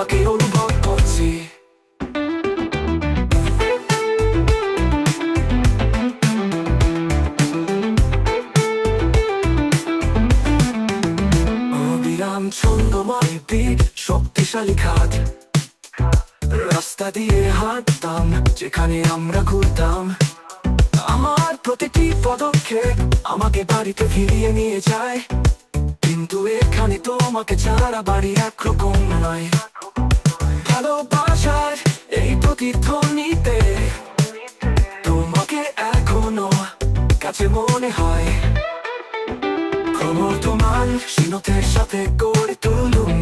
তোমাকে অনুভব করছি। অবিরাম ছন্দময় দিক, শক্তিশালী খাত, রাস্তা দিয়ে হাঁটতাম যেখানে আমরা ঘুরতাম। আমার প্রতিটি পদক্ষেপ আমাকে বাড়িতে ফিরিয়ে নিয়ে যায়, কিন্তু এখানে তোমাকে ছাড়া বাড়ি একরকম নয়। ভালোবাসার এই প্রতিধ্বনিতে তোমাকে এখনো কাছে মনে হয়। ক্রমবর্ধমান শীলতার সাথে গড়ে তুলুন